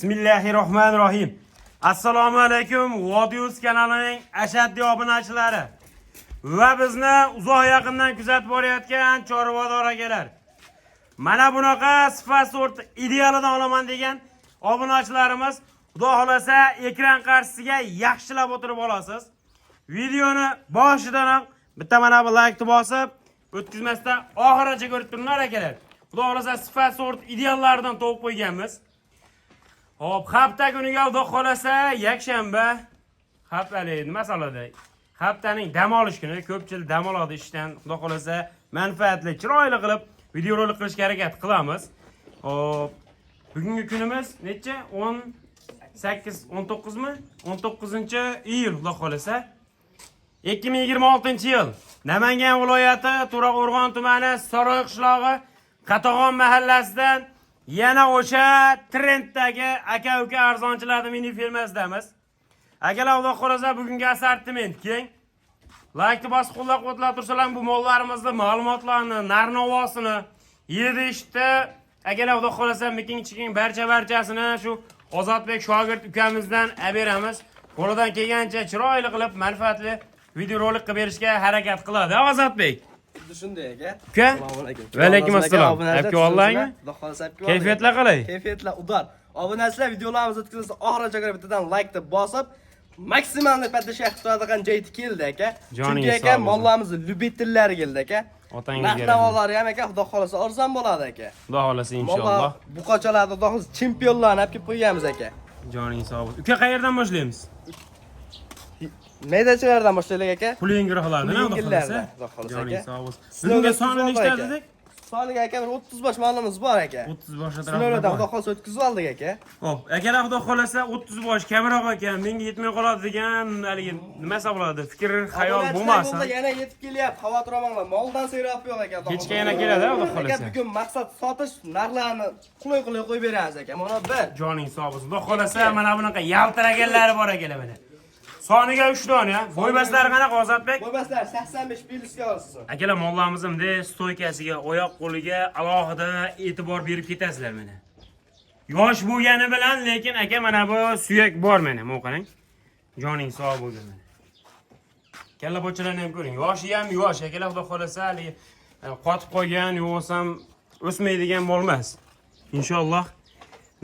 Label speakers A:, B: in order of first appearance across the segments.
A: Bismillahirrahmanirrahim. Assalomu alaykum. Vodius kanalining ashaddiy obunachilari va bizni uzoq yaqindan kuzatib borayotgan chorvador akalar. Mana bunaqa sifat sort idealidan olaman degan obunachilarimiz, xudo xolasa ekran qarshisiga yaxshilab o'tirib olasiz. Videoni boshidan bitta mana bu like bosib, o'tkazmasdan oxirigacha ko'rib turinglar akalar. Xudo xolasa sifat sort ideallaridan to'g'ib qo'yganmiz. Hop, hafta kuniga xudo xolasa yakshanba, haftali nima soladi? Haftaning dam olish kuni, ko'pchilik dam oladi ishdan. Xudo xolasa manfaatli, chiroyli qilib videorolik qilishga harakat qilamiz. Hop, bugungi kunimiz necha? 19 mi? 19-iyul xudo xolasa 2026-yil. Namangan viloyati To'raqo'rg'on tumani Saroy qishlog'i Qatag'on mahallasidan yana o'sha trenddagi aka-uka arzonchilarning mini firmasidamiz. Akalar, xudo xolasa bugungi assortiment keng. Like bosib qo'llab-quvvatlab tursalar, bu mollarimizni, ma'lumotlarni, narnovosini, yedi-ishda akalar, xudo xolasa miking-chiking barchasini shu Ozodbek shogird ukamizdan olib beramiz. Qo'lidan kelgancha chiroyli qilib manfaatli videorolik qilib berishga harakat qiladi. Ozodbek.
B: Shunday aka.
A: Uka. Va alaykum assalom. Aka oldingmi? Kayfiyatlar qalay?
B: Kayfiyatlar udar. Obunachilar videolarimizni o'tkazsa oxirigacha ko'rib bittadan like deb bosib, maksimal padishga ixtiyorigan joyga keldi aka. Chunki aka mollarimizni lyubitillari keldi aka.
A: Otangizga.
B: Narxlari ham aka, xudo xolasa arzon bo'ladi aka.
A: Xudo xolasa inshaalloh.
B: Bu qochalarda xudo xolasa chempionlarni olib kelib qo'yamiz aka.
A: Joning sog' bo'lsin. Uka qayerdan boshlaymiz?
B: Maydachilardan boshlaylik aka.
A: Puling guruhlardan, xudo xolasa. Joning sog' bo'lsin. Bugunga soni nechta dedik?
B: Soniga aka 30 bosh molimiz bor aka.
A: 30 bosh atrofida.
B: Sizlardan xudo xolasa o'tkazib oldik aka.
A: Hop, akalar xudo xolasa 30 bosh kamroq ekan, menga yetmay qoladi degan haligi nima hisoblanadi? Fikr, xayol bo'lmasin.
B: Yana yetib kelyapti, xavotir olmanglar. Moldan seyrab yo'q aka.
A: Kechga yana keladi, xudo xolasa.
B: Aka bugun maqsad sotish, narxlarni qulay qo'yib beramiz aka. Mana bir.
A: Joning sog' bo'lsin. Xudo xolasa mana bunaqa yaltiraganlari bor akalar mana. Soniga 3 dona. Bo'ybaslari qanaqa Ozodbek?
B: Bo'ybaslar 85 plyusga olasiz.
A: Akalar, mollamizimda stoykasiga, oyoq qo'liga alohida e'tibor berib ketasizlar mana. Yosh bo'lgani bilan, lekin aka mana bu suyak bor mana, bu qarang. Joning sog' bo'lsin mana. Kalla bochalarni ham ko'ring. Yoshi ham yosh, akalar, xudo xolasa haligi qotib qolgan, yo'qsam o'smaydigan mol emas. Inshaalloh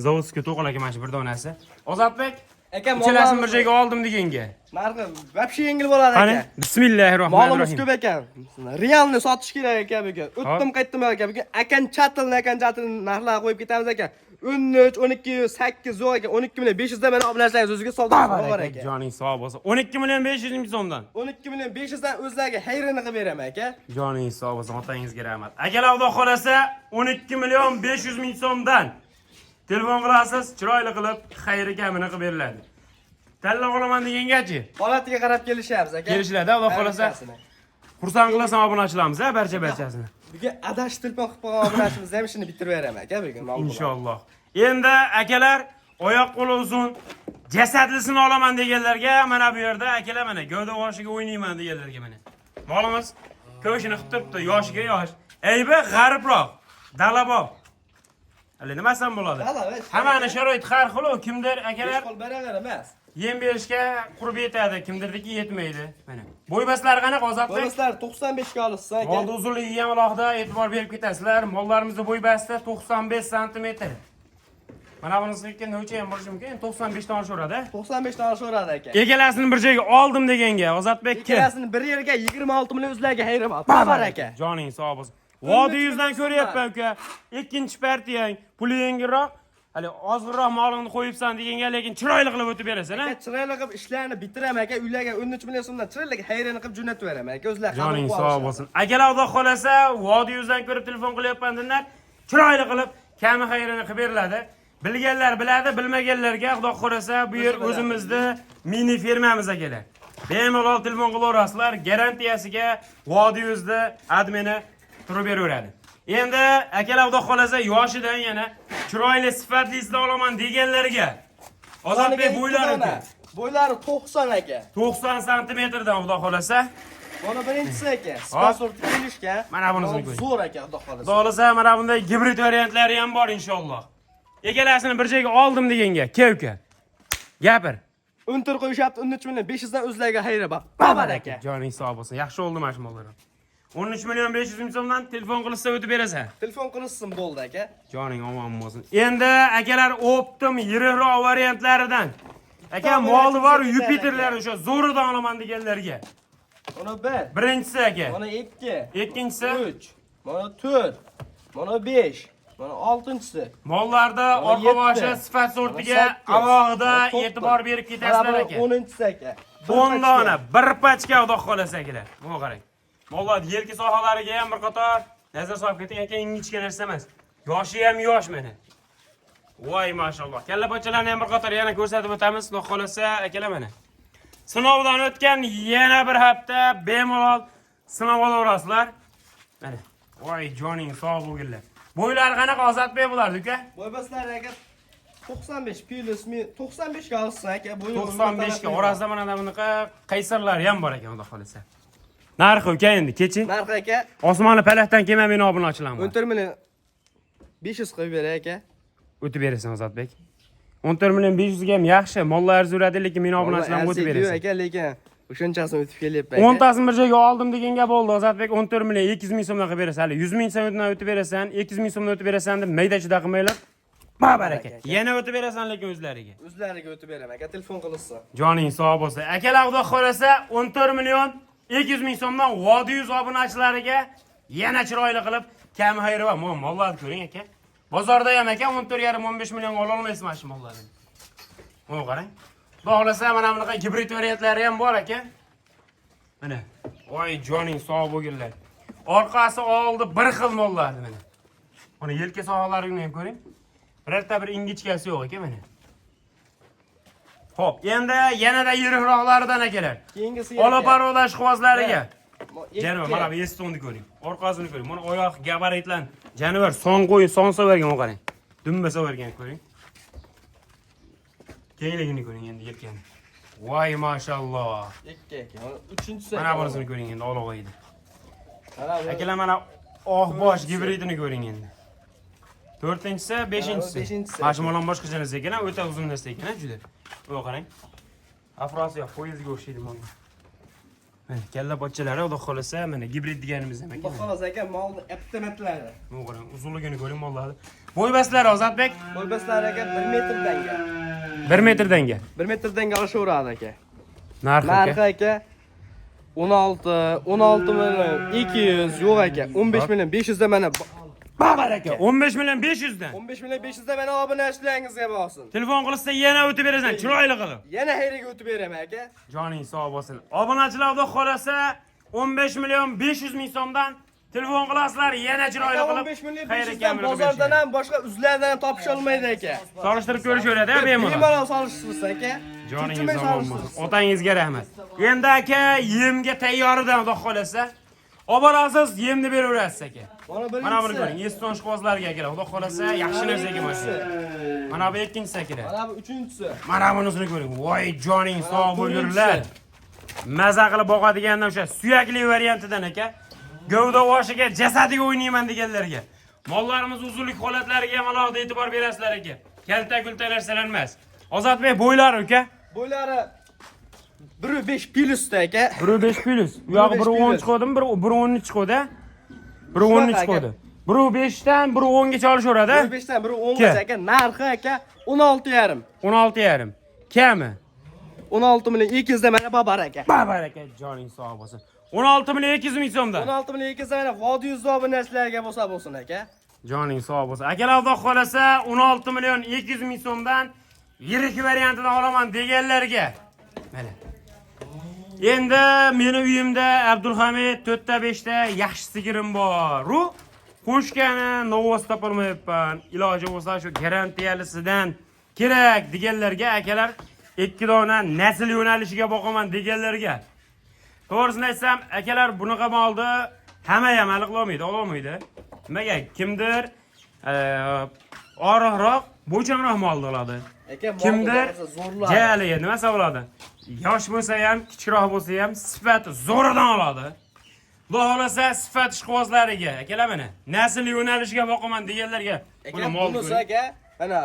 A: zavodga to'qil aka mana shu bir donasi. Ozodbek,
B: aka
A: mollarni bir joyga oldim deganga.
B: Narxi vobshe yengil bo'ladi aka.
A: Qani? Bismillahirrohmanirrohim.
B: Molimiz ko'p ekan. Realni sotish kerak aka bugun. O'tdim qaytdim aka bugun. Akan chatilni narxlar qo'yib ketamiz aka. 13, 12, 8 yo'q aka. 12 million 500 dan mana obunachilaringiz o'ziga savdo bor aka.
A: Joning sog' bo'lsin. 12 million 500 ming so'mdan.
B: 12 million 500 dan o'zlariga hayrini qilib beraman aka.
A: Joning sog' bo'lsin, otangizga rahmat. Akalar, xudo xolasa 12 million 500 ming so'mdan telefon qilasiz, chiroyli qilib xayri kamini qilib beriladi. Tanlab olaman degangachi?
B: Holatiga qarab kelishamiz aka.
A: Kelishiladi, xudo xolasa. Xursand qilasan obunachilarimiz, barchasini.
B: Bugun adash telefon qilib qo'ygan obunachimiz ham ishini bitirib beraman aka bugun.
A: Inshaalloh. Endi akalar, oyoq qo'li uzun, jasadlisini olaman deganlarga mana bu yerda akalar mana gavda boshiga o'ynayman deganlarga mana. Molimiz ko'shini qilib turibdi, yoshiga yosh. Aybi g'aribroq, dalabob. Hali nimasan bo'ladi? Hammani sharoit har xil, kimdir akalar
B: qo'l baravar emas.
A: Yem berishga qurbi yetadi, kimdirdiki yetmaydi. Mana. Bo'ybaslari qanaqa Ozodbek?
B: Bo'ybaslar 95 ga olasiz aka.
A: Molda uzunligiga ham alohida e'tibor berib ketasizlar. Mollarimizni bo'ybasi 95 sm. Mana bunisiga necha ham bo'lishi mumkin? 95 dan oshaveradi.
B: 95 dan oshaveradi aka.
A: Egalasini bir joyga oldim deganga Ozodbek.
B: Egalasini bir yerga 26 million o'zlariga hayrim oldi. Babar aka.
A: Joning sog' bo'lsin. Vodiyizdan ko'ryapman uka. Ikkinchi partiyang, puli yengilroq. Hali ozg'inroq molingni qo'yibsan deganga, lekin chiroyli qilib o'tib berasan, ha?
B: Chiroyli qilib ishlarni bitiraman aka. Uylarga 13 million so'mdan chiroyli hayrini qilib jo'natib beraman aka. O'zlari
A: Joning sog' bo'lsin. Akalar, xudo xolasa, Vodiyizdan ko'rib telefon qilyapman dinlar. Chiroyli qilib kami hayrini qilib beriladi. Bilganlar biladi, bilmaganlarga xudo xolasa bu yer o'zimizda mini firmamiz akalar. Bemalol telefon qilaverasizlar, garantiyasiga Vodiyizda admini turib beraveradi. Endi akalar, xudo xolasa yoshidan yana chiroyli sifatlisini olaman deganlarga Ozodbek bo'ylari
B: bo'ylari 90 aka.
A: 90 sm dan xudo xolasa.
B: Mana birinchisi aka. Sponsor kelishgan.
A: Mana bunisini ko'ring.
B: Zo'r aka, xudo xolasa.
A: Xudo xolasa mana bunday gibrid variantlari ham bor inshaalloh. Ekalasini bir joyga oldim deganga, kevka. Gapir.
B: Untir qo'yishyapti 13 million 500 dan o'zlariga xayri bor. Babar aka.
A: Joning sog' bo'lsin. Yaxshi oldi mana shu mollar. 13 million 500 ming so'mdan telefon qilsa o'tib berasan.
B: Telefon qilsin bo'ldi aka.
A: Joning omon bo'lsin. Endi akalar optim yiriroq variantlaridan. Aka moli bor Yupiterlar o'sha zo'ridan olaman deganlarga.
B: Mana 1.
A: Birinchisi aka.
B: Mana 2.
A: Ikkinchisi
B: 3. Mana 4. Mana 5. Mana 6-chisi.
A: mollarda
B: Mana
A: orqa boshi
B: 7.
A: sifat sortiga
B: Mana 8.
A: alohida
B: Mana 9.
A: e'tibor berib ketasizlar aka.
B: 10-chisi aka.
A: 10 dona, bir pachka xudo xolasa akalar. Buni qarang. Mollar yelka sohalariga ham bir qator nazar solib keting aka, ingichka narsa emas. Yoshi ham yosh mana. Voy mashalloh. Kalla pochalarni ham bir qator yana ko'rsatib o'tamiz, xudo xolasa akalar mana. Sinovdan o'tgan yana bir hafta bemalol sinov olaverasizlar. Mana. Voy joning sog' bo'lganlar. Bo'ylari qanaqa Ozodbek bo'lardi uka?
B: Bo'ybaslar aka 95 plus 95 ga olsin aka.
A: 95 ga orasida mana bunaqa qaysarlar ham bor ekan, xudo xolasa. Narxi uka endi kechi?
B: Narx aka
A: Osmonni palakdan kelmay meni obunachilarman.
B: 14 million 500 qo'yib beray aka.
A: O'tib berasan Ozodbek. 14 million 500 ga ham yaxshi, mollar arzuradi, lekin meni obunachilarga o'tib berasan.
B: aka, lekin o'shanchasini o'tib kelyapti aka.
A: 10 tasini bir joyga oldim degan gap bo'ldi. Ozodbek 14 million 200 ming so'mdan qilib berasan. Hali 100 ming so'mdan o'tib berasan, 200 ming so'mdan o'tib berasan deb maydachida qilmaylar. Baraka. Yana o'tib berasan lekin o'zlariga.
B: O'zlariga o'tib beraman aka, telefon qilsin.
A: Joning sog' bo'lsa. Akalar xudo xolasa 14 million 200 ming so'mdan Vodiyuz obunachilariga yana chiroyli qilib kam xayri va mollarni ko'ring aka. Bozorda ham aka 14,5-15 million ola olmaysiz mana shu mollarni. Mana qarang. Xohlasa mana bunaqa gibrid variantlari ham bor aka. Mana. Voy joning sog' bo'lganlar. Orqasi oldi bir xil mollarni mana. Mana yelka sohalarini ham ko'ring. Birorta bir ingichkasi yo'q ekan mana. Xo'p, endi yanada yiriqroqlaridan akalar.
B: Keyingisi
A: Olaparodash quvozlariga. Janob, mana bu estonni ko'ring. Orqasini ko'ring. Mana oyoq gabaritlan. Janob son qo'yib, son so'vergan qarang. Dumba so'vergan ko'ring. Kengligini ko'ring endi yelkani. Voy mashalloh.
B: Ikki aka. Mana 3-chisi.
A: Mana bunisini ko'ring endi olog'aydi.
B: Mana bu
A: Akalar mana oq bosh gibridini ko'ring endi. 4-chisi, 5-chisi. Mashmolan boshqacha narsa ekan, o'ta uzun narsa ekan, juda. Bu qarang. Afrosiya poyezdga o'xshaydi mana. Mana kalla pochchalari xudo xolasa mana gibrid deganimiz ham ekan.
B: xolos aka, molni aptomatlari.
A: Bu qarang, uzunligini ko'ring mollarni. Bo'ybaslari Ozodbek
B: Bo'ybaslar aka 1 metrdan
A: 1 metrdan
B: 1 metrdan olishaveradi aka.
A: narxi
B: aka 16 million 200 yo'q aka. 15 million 500 da mana
A: Babar aka 15 million 500 dan.
B: 15 million 500 da mana obunachilangizga bo'lsin.
A: Telefon qilsa yana o'tib berasan, chiroyli qilib.
B: Yana xayriga o'tib beraman aka.
A: Joning sog' bo'lsin. Obunachilar xudo xolasa 15 million 500 ming so'mdan telefon qilasizlar, yana chiroyli qilib.
B: 15 million 500 dan bozordan ham boshqa uzlardan ham topish olmaydi aka.
A: Solishtirib ko'rishaveradi, bemalol.
B: Bemalol solishtirsiz aka.
A: Joningiz omon bo'lsin. Otangizga rahmat. Endi aka yemga tayyoridan xudo xolasa oborasiz, yemni beraverasiz aka. Mana buni ko'ring, eston shqozlarga akalar. Xudo xolasa yaxshi narsaga bo'lsin. Mana bu ikkinchisi akalar.
B: Mana bu 3-chisi.
A: Mana bunisini ko'ring. Voy joning sog' bo'lurlar. Maza qilib boqadigandan o'sha suyakli variantidan aka. Gavda boshiga jasadiga o'ynayman deganlarga. Mollarimiz uzunlik holatlariga ham alohida e'tibor berasizlar aka. Kalta-kulta narsalar emas. Ozodbek bo'ylari uka.
B: Bo'ylari 1.5 plusda aka.
A: 1.5 plus. Bu yog'i 1.10 chiqadimi? 1.10 chiqadi. 1.10 chiqadi. 1.5 dan 1.10 gacha olishaveradi.
B: 1.5 dan 1.10 gacha aka. Narxi aka 16,5.
A: 16,5. Kami?
B: 16 million 200 da mana babar aka.
A: Babar aka joning sog' bo'lsin. 16 million 200 ming so'mdan.
B: 16 million 200 da mana Vodiyuz obunachilariga bo'lsin aka.
A: Joning sog' bo'lsin. Akalar xudo xolasa 16 million 200 ming so'mdan yirik variantidan olaman deganlarga. Mana. Endi meni uyimda Abdulhamid 4ta 5ta yaxshi sigirim bor. Qo'shgani novoz topolmayapman. Iloji bo'lsa shu garantiyalisidan kerak deganlarga akalar 2 dona nasl yo'nalishiga boqaman deganlarga. To'g'risini aytsam, akalar bunaqa molni hamma ham hali qilolmaydi, ololmaydi. Nimaga? Kimdir oriqroq, bo'ychanroq molni oladi. Kimdir jaliga nima bo'ladi? Yosh bo'lsa ham, kichikroq bo'lsa ham sifat zo'ridan oladi. Xudo xolasa sifat ishqibozlariga, akalar mana nasl yo'nalishiga boqaman deganlarga
B: buni mol aka Mana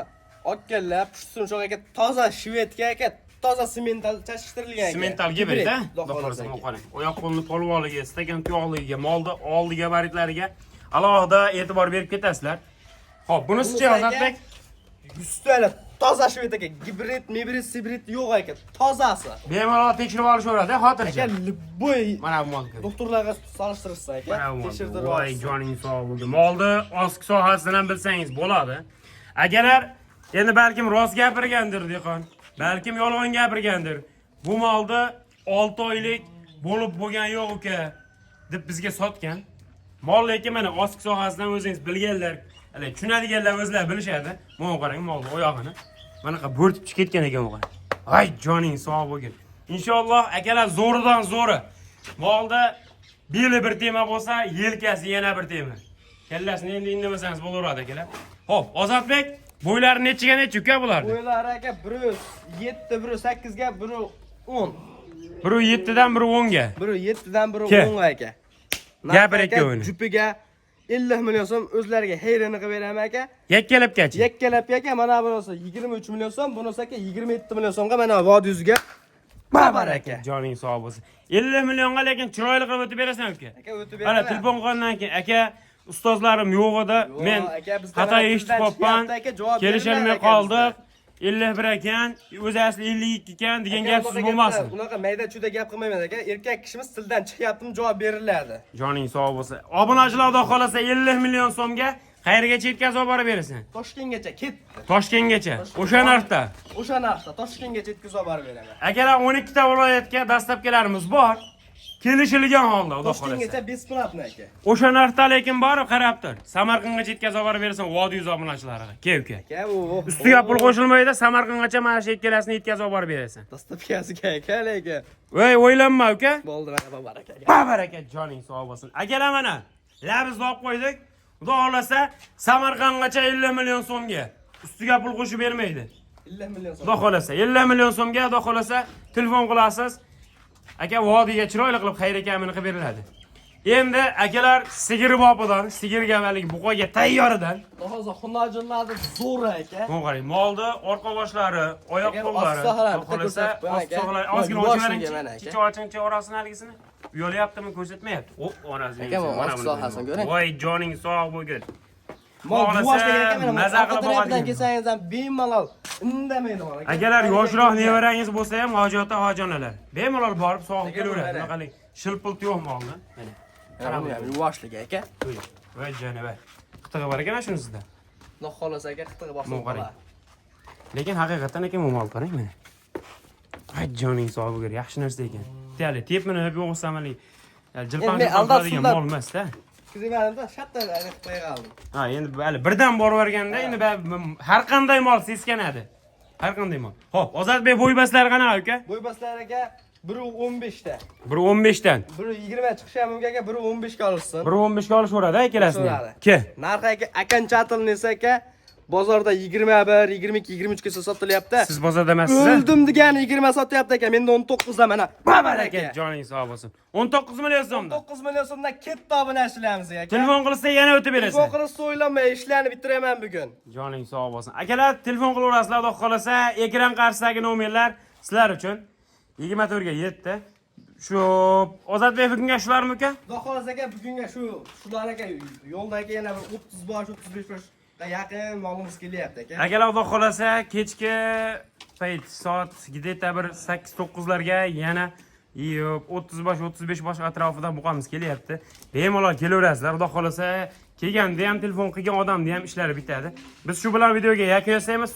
B: okkanlar pushsin shu aka toza shvedga aka toza semental chashishtirilgan aka.
A: Semental gibrid-da. Xudo xolasa qarang. Oyoq qo'lni polvonligiga, stakan tuyoqligiga, molda oldi gabaritlariga alohida e'tibor berib ketasizlar. Xo'p, bunisi-chi Ozodbek?
B: Ustida toza shved aka. Hibrid yo'q aka. Tozasi.
A: Bemalol tekshirib olishaveradi, xotirjam.
B: Aka любой
A: Mana bu molga.
B: doktorlarga solishtirsa aka. Tekshirtirib
A: Voy
B: olasiz.
A: joning sog' bo'lsin. Molni oski sohasidan ham bilsangiz bo'ladi. Agar endi balkim rost gapirgandir dehqon, balkim yolg'on gapirgandir. Bu molni 6 oylik bo'lib bo'lgan yo'q uka deb bizga sotgan. Mol lekin mana oski sohasidan o'zingiz bilganlar, hali tushunadiganlar o'zlari bilishadi. Mana qarang molni oyog'ini. Manaqa bo'rtib chiqib ketgan ekan o'g'il. Ay joning sog' bo'lgin. Inshaalloh akalar zo'ridan zo'ri. Molda beli bir tema bo'lsa, yelkasi yana bir tema. Kallasini endi indamasangiz bo'laveradi akalar. Xo'p, Ozodbek, bo'ylari nechiga necha uka bularni?
B: Bo'ylari aka 107, 108 ga, 110.
A: Biri 7 dan biri 10 ga.
B: Biri 7 dan biri
A: Ke?
B: 10 ga aka.
A: Gapir ikkovini.
B: Jupiga 50 million so'm o'zlariga hayrini qilib beraman aka.
A: Yakkalabgacha.
B: Yakkalab aka mana bunisi 23 million so'm, bunisi aka 27 million so'mga mana Vodiyuzga babar aka.
A: Joning sog' bo'lsin. 50 millionga lekin chiroyli qilib o'tib berasan uka.
B: Aka o'tib
A: Mana
B: beraman.
A: telefon qilgandan keyin aka ustozlarim yo'q edi. Men xato eshitib qolgan. Kelishilmay qoldik. 51 ekan, o'zi asli 52 ekan degan gap siz bo'lmasin.
B: Unaqa mayda-chuda gap qilmayman aka. Erkak kishimiz tildan chiqyaptimi javob beriladi.
A: Joning sog' bo'lsin. Obunachilar xudo xolasa 50 million so'mga qayergacha yetkazib borib berasan?
B: Toshkentgacha ketdi.
A: Toshkentgacha. O'sha narxda.
B: O'sha narxda Toshkentgacha yetkazib borib beraman.
A: Akalar 12 ta viloyatga dastlabkilarimiz bor. Kelishilgan holda xudo
B: Toshkentgacha
A: xolasa.
B: besplatno aka.
A: O'sha narxda lekin borib qarab tur. Samarqandgacha yetkazib borib berasan Vodiy obunachilariga. Ke uka.
B: Aka u
A: Ustiga pul qo'shilmaydi, Samarqandgacha mana shu ikkalasini yetkazib borib berasan.
B: Dastlabkasiga aka lekin.
A: Voy, o'ylanma uka.
B: Bo'ldi mana babar aka.
A: Baraka joning sog' bo'lsin. Akalar mana labizni olib qo'ydik. Xudo xolasa Samarqandgacha 50 million so'mga. Ustiga pul qo'shib bermaydi.
B: 50 million so'm.
A: Xudo xolasa 50 million so'mga xudo xolasa telefon qilasiz. Aka Vodiyga chiroyli qilib xayr ekanini qilib beriladi. Endi akalar sigir bobidan, sigir gamalik buqaga tayyoridan.
B: Hozir xunojinlarni zo'r aka.
A: Mana qarang, molni orqa boshlari, oyoq qo'llari, xolasa ostoqlar ozgina oching. Chicha orasini haligisini. Uyolyaptimi, ko'rsatmayapti. O, onasi.
B: Aka, mana oq sohasini ko'ring.
A: Voy, joning sog' bo'lgin.
B: Mol buvoshga aka mana
A: maza qilib boqadigan.
B: kelsangiz ham bemalol indamaydi mana aka.
A: Agarlar yoshroq nevarangiz bo'lsa ham hojatda hojonalar. Bemalol borib sog'ib kelaveradi. Qarang, shilpult yo'q molni. Mana.
B: Qarang, yuvoshligi aka.
A: Voy janavar. Qitig'i bor ekan shunisida.
B: Xudo xolasa aka qitig'i bosib
A: qarang. Lekin haqiqatan ekan bu mol qarang mana. Ay joning sog' bo'lgin, yaxshi narsa ekan. Tali tepini hep yo'qsamali. Jilpan qiladigan mol emas-da.
B: Kizimlarda shattan qilib qo'ygandim.
A: Ha, endi hali birdan borib o'rganda endi har qanday mol seskanadi. Har qanday mol. Xo'p, Ozodbek bo'ybaslari qanaqa uka?
B: Bo'ybaslar aka 1.15 ta.
A: 1.15 dan.
B: 1.20 chiqishi ham mumkin aka, 1.15 ga olishsin.
A: 1.15 ga olishveradi ikkalasini. Ke.
B: Narxi aka akan chatilnesa aka bozorda 21, 22, 23 gacha sotilyapti.
A: Siz bozorda emassiz?
B: O'ldim degan 20 sotyapti aka. Menda 19 da mana. Babar aka.
A: Joning sog' bo'lsin. 19 million so'mdan.
B: 19 million so'mdan ketdi obunachilarimiz aka.
A: Telefon qilsa yana o'tib berasan.
B: Telefon qilib o'ylamay ishlarni bitiraman bugun.
A: Joning sog' bo'lsin. Akalar telefon qilaverasizlar, xudo xolasa, ekran qarshisidagi nomerlar sizlar uchun 24 ga 7. Shu Ozodbek bugunga shularmi uka?
B: Xudo xolasa aka bugunga shular aka yo'ldagi yana bir 30 bosh, 35 bosh yaqin molimiz kelyapti aka.
A: Akalar xudo xolasa kechki payt soat gideta bir 8-9 larga yana 30 bosh, 35 bosh atrofida buqamiz kelyapti. Bemalol kelaverasizlar. Xudo xolasa kelganda ham telefon qilgan odamda ham ishlari bitadi. Biz shu bilan videoga yakun yasaymiz.